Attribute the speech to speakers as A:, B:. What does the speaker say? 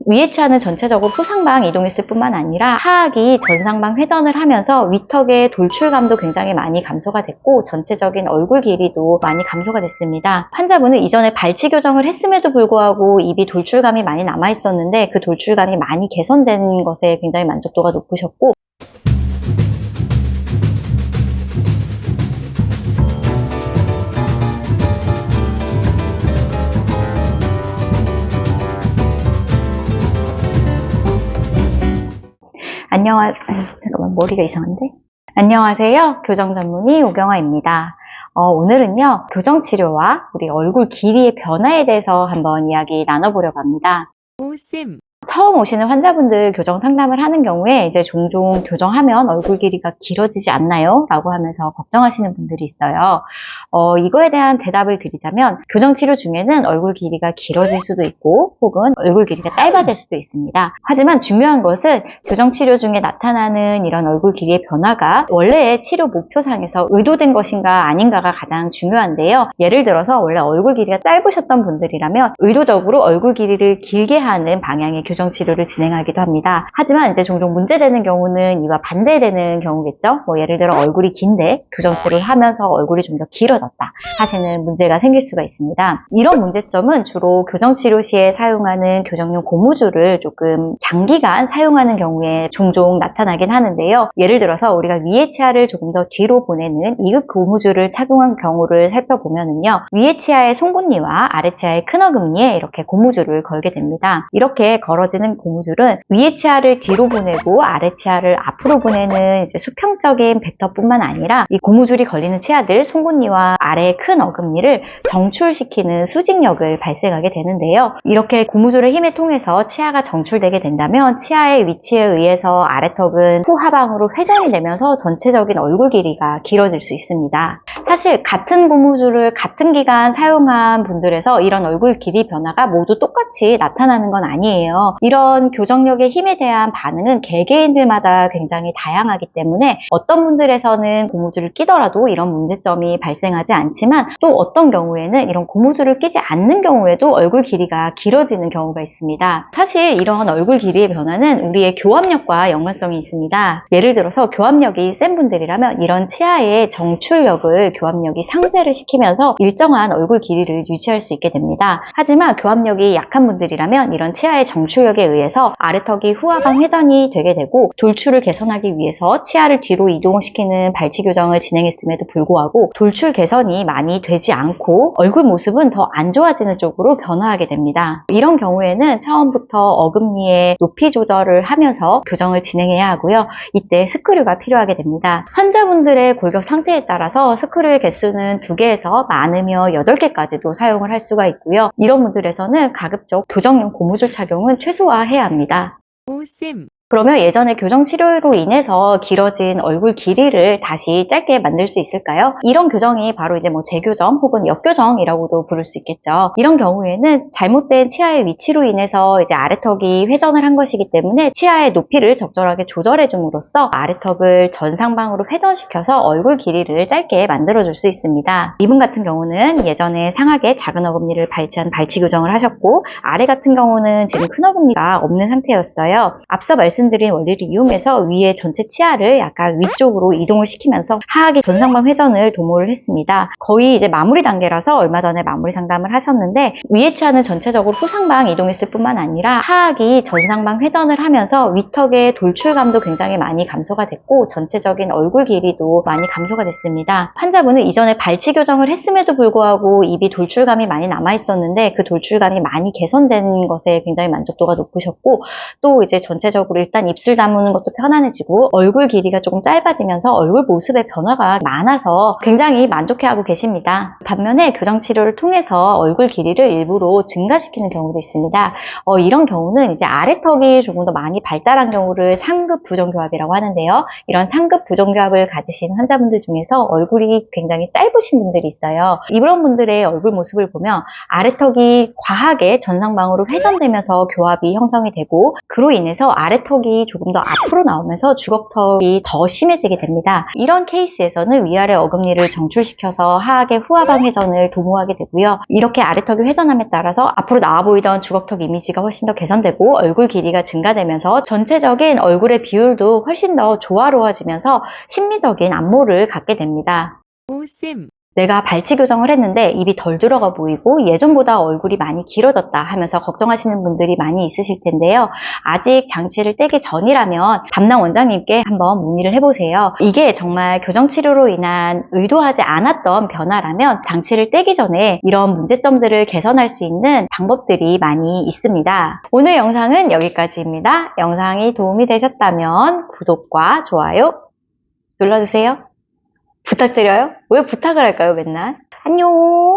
A: 위에 치아는 전체적으로 후상방 이동했을 뿐만 아니라 하악이 전상방 회전을 하면서 위턱의 돌출감도 굉장히 많이 감소가 됐고 전체적인 얼굴 길이도 많이 감소가 됐습니다. 환자분은 이전에 발치 교정을 했음에도 불구하고 입이 돌출감이 많이 남아 있었는데 그 돌출감이 많이 개선된 것에 굉장히 만족도가 높으셨고, 잠깐만, 머리가 이상한데? 안녕하세요. 교정 전문의 오경아입니다. 오늘은요, 교정 치료와 우리 얼굴 길이의 변화에 대해서 한번 이야기 나눠보려고 합니다.
B: 오쌤.
A: 처음 오시는 환자분들 교정 상담을 하는 경우에 이제 종종 교정하면 얼굴 길이가 길어지지 않나요? 라고 하면서 걱정하시는 분들이 있어요. 이거에 대한 대답을 드리자면 교정 치료 중에는 얼굴 길이가 길어질 수도 있고 혹은 얼굴 길이가 짧아질 수도 있습니다. 하지만 중요한 것은 교정 치료 중에 나타나는 이런 얼굴 길이의 변화가 원래의 치료 목표상에서 의도된 것인가 아닌가가 가장 중요한데요. 예를 들어서 원래 얼굴 길이가 짧으셨던 분들이라면 의도적으로 얼굴 길이를 길게 하는 방향의 교정 치료를 진행하기도 합니다. 하지만 이제 종종 문제되는 경우는 이와 반대되는 경우겠죠. 예를 들어 얼굴이 긴데 교정 치료를 하면서 얼굴이 좀 더 길어졌다 하시는 문제가 생길 수가 있습니다. 이런 문제점은 주로 교정 치료 시에 사용하는 교정용 고무줄을 조금 장기간 사용하는 경우에 종종 나타나긴 하는데요. 예를 들어서 우리가 위의 치아를 조금 더 뒤로 보내는 이극 고무줄을 착용한 경우를 살펴보면요. 위의 치아의 송곳니와 아래 치아의 큰 어금니에 이렇게 고무줄을 걸게 됩니다. 이렇게 걸어지는 고무줄은 위의 치아를 뒤로 보내고 아래 치아를 앞으로 보내는 이제 수평적인 벡터뿐만 아니라 이 고무줄이 걸리는 치아들 송곳니와 아래의 큰 어금니를 정출시키는 수직력을 발생하게 되는데요. 이렇게 고무줄의 힘을 통해서 치아가 정출되게 된다면 치아의 위치에 의해서 아래턱은 후하방으로 회전이 되면서 전체적인 얼굴 길이가 길어질 수 있습니다. 사실 같은 고무줄을 같은 기간 사용한 분들에서 이런 얼굴 길이 변화가 모두 똑같이 나타나는 건 아니에요. 이런 교정력의 힘에 대한 반응은 개개인들마다 굉장히 다양하기 때문에 어떤 분들에서는 고무줄을 끼더라도 이런 문제점이 발생하지 않지만 또 어떤 경우에는 이런 고무줄을 끼지 않는 경우에도 얼굴 길이가 길어지는 경우가 있습니다. 사실 이런 얼굴 길이의 변화는 우리의 교합력과 연관성이 있습니다. 예를 들어서 교합력이 센 분들이라면 이런 치아의 정출력을 교합력이 상쇄를 시키면서 일정한 얼굴 길이를 유지할 수 있게 됩니다. 하지만 교합력이 약한 분들이라면 이런 치아의 정출력에 의해서 아래턱이 후하방 회전이 되게 되고 돌출을 개선하기 위해서 치아를 뒤로 이동시키는 발치 교정을 진행했음에도 불구하고 돌출 개선이 많이 되지 않고 얼굴 모습은 더 안 좋아지는 쪽으로 변화하게 됩니다. 이런 경우에는 처음부터 어금니의 높이 조절을 하면서 교정을 진행해야 하고요. 이때 스크류가 필요하게 됩니다. 환자분들의 골격 상태에 따라서 스크류의 개수는 2개에서 많으면 8개까지도 사용을 할 수가 있고요. 이런 분들에서는 가급적 교정용 고무줄 착용은 최소화해야 합니다.
B: 오쌤.
A: 그러면 예전에 교정 치료로 인해서 길어진 얼굴 길이를 다시 짧게 만들 수 있을까요? 이런 교정이 바로 이제 재교정 혹은 역교정이라고도 부를 수 있겠죠. 이런 경우에는 잘못된 치아의 위치로 인해서 이제 아래턱이 회전을 한 것이기 때문에 치아의 높이를 적절하게 조절해 줌으로써 아래턱을 전상방으로 회전시켜서 얼굴 길이를 짧게 만들어 줄 수 있습니다. 이분 같은 경우는 예전에 상하게 작은 어금니를 발치한 발치 교정을 하셨고 아래 같은 경우는 지금 큰 어금니가 없는 상태였어요. 앞서 말씀드린 원리를 이용해서 위에 전체 치아를 약간 위쪽으로 이동을 시키면서 하악의 전상방 회전을 도모를 했습니다. 거의 이제 마무리 단계라서 얼마 전에 마무리 상담을 하셨는데 위에 치아는 전체적으로 후상방 이동했을 뿐만 아니라 하악이 전상방 회전을 하면서 위턱의 돌출감도 굉장히 많이 감소가 됐고 전체적인 얼굴 길이도 많이 감소가 됐습니다. 환자분은 이전에 발치 교정을 했음에도 불구하고 입이 돌출감이 많이 남아 있었는데 그 돌출감이 많이 개선된 것에 굉장히 만족도가 높으셨고 또 이제 전체적으로 일단 입술 다무는 것도 편안해지고 얼굴 길이가 조금 짧아지면서 얼굴 모습의 변화가 많아서 굉장히 만족해하고 계십니다. 반면에 교정 치료를 통해서 얼굴 길이를 일부러 증가시키는 경우도 있습니다. 이런 경우는 이제 아래턱이 조금 더 많이 발달한 경우를 상급 부정교합이라고 하는데요. 이런 상급 부정교합을 가지신 환자분들 중에서 얼굴이 굉장히 짧으신 분들이 있어요. 이런 분들의 얼굴 모습을 보면 아래턱이 과하게 전상방으로 회전되면서 교합이 형성이 되고 그로 인해서 아래턱 아래턱이 조금 더 앞으로 나오면서 주걱턱이 더 심해지게 됩니다. 이런 케이스에서는 위아래 어금니를 정출시켜서 하악의 후하방 회전을 도모하게 되고요. 이렇게 아래턱이 회전함에 따라서 앞으로 나와 보이던 주걱턱 이미지가 훨씬 더 개선되고 얼굴 길이가 증가되면서 전체적인 얼굴의 비율도 훨씬 더 조화로워지면서 심미적인 안모를 갖게 됩니다.
B: 오쌤,
A: 내가 발치 교정을 했는데 입이 덜 들어가 보이고 예전보다 얼굴이 많이 길어졌다 하면서 걱정하시는 분들이 많이 있으실 텐데요. 아직 장치를 떼기 전이라면 담당 원장님께 한번 문의를 해보세요. 이게 정말 교정 치료로 인한 의도하지 않았던 변화라면 장치를 떼기 전에 이런 문제점들을 개선할 수 있는 방법들이 많이 있습니다. 오늘 영상은 여기까지입니다. 영상이 도움이 되셨다면 구독과 좋아요 눌러주세요. 부탁드려요. 왜 부탁을 할까요, 맨날? 안녕!